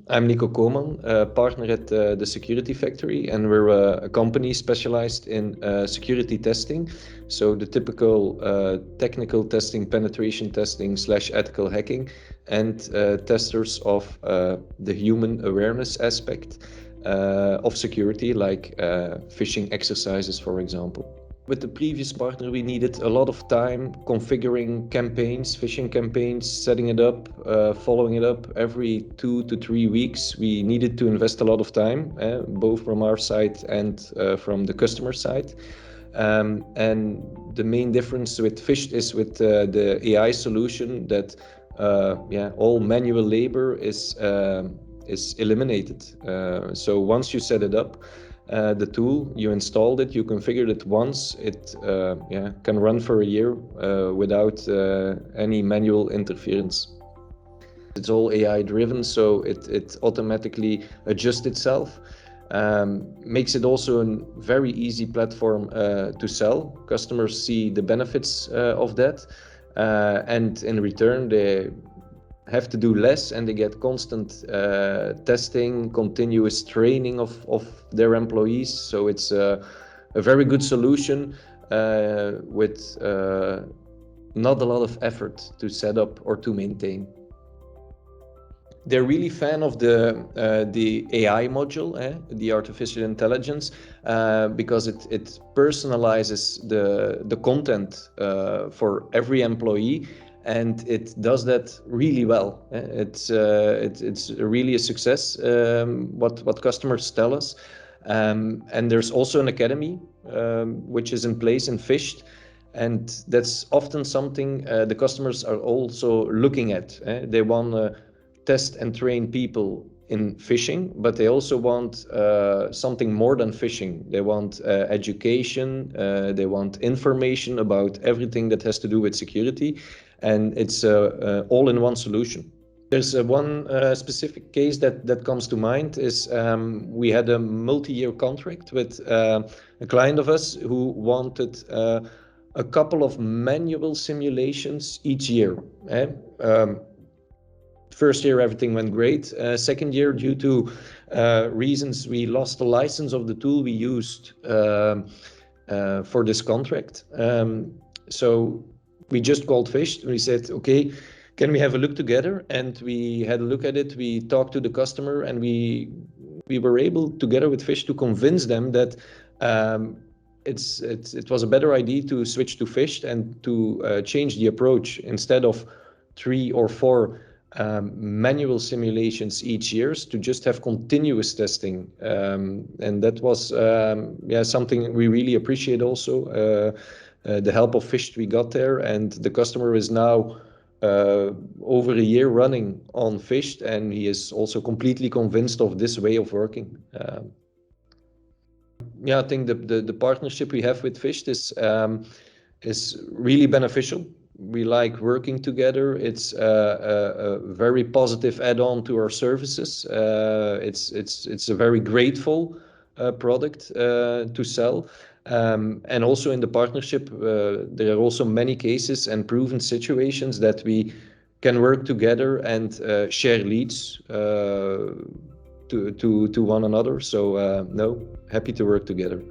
I'm Nico Cooman, partner at the Security Factory, and we're a company specialized in security testing. So the typical technical testing, penetration testing / ethical hacking, and testers of the human awareness aspect of security, like phishing exercises, for example. With the previous partner, we needed a lot of time configuring campaigns, phishing campaigns, setting it up, following it up every 2 to 3 weeks. We needed to invest a lot of time, both from our side and from the customer side. And the main difference with Phished is with the AI solution that all manual labor is eliminated. So once you set it up, the tool, you installed it, you configured it once, it can run for a year without any manual interference. It's all AI driven, so it automatically adjusts itself. Makes it also a very easy platform to sell. Customers see the benefits of that, and in return they have to do less, and they get constant testing, continuous training of their employees. So it's a very good solution with not a lot of effort to set up or to maintain. They're really fan of the AI module, the artificial intelligence, because it personalizes the content for every employee. And it does that really well. It's really a success, what customers tell us. And there's also an academy, which is in place in Phished. And that's often something the customers are also looking at. They want to test and train people in phishing, but they also want something more than phishing. They want education, they want information about everything that has to do with security. And it's all-in-one solution. There's one specific case that comes to mind is we had a multi-year contract with a client of us who wanted a couple of manual simulations each year. First year everything went great. Second year, due to reasons, we lost the license of the tool we used for this contract. So we just called Phished and we said, okay, can we have a look together? And we had a look at it, we talked to the customer, and we were able, together with Phished, to convince them that it was a better idea to switch to Phished and to change the approach. Instead of 3 or 4 manual simulations each year, to just have continuous testing. And that was something we really appreciate also. The help of Phished we got there, and the customer is now over a year running on Phished, and he is also completely convinced of this way of working. I think the partnership we have with Phished is really beneficial. We like working together. It's a very positive add-on to our services. It's a very grateful product to sell. And also in the partnership, there are also many cases and proven situations that we can work together and share leads to one another. So happy to work together.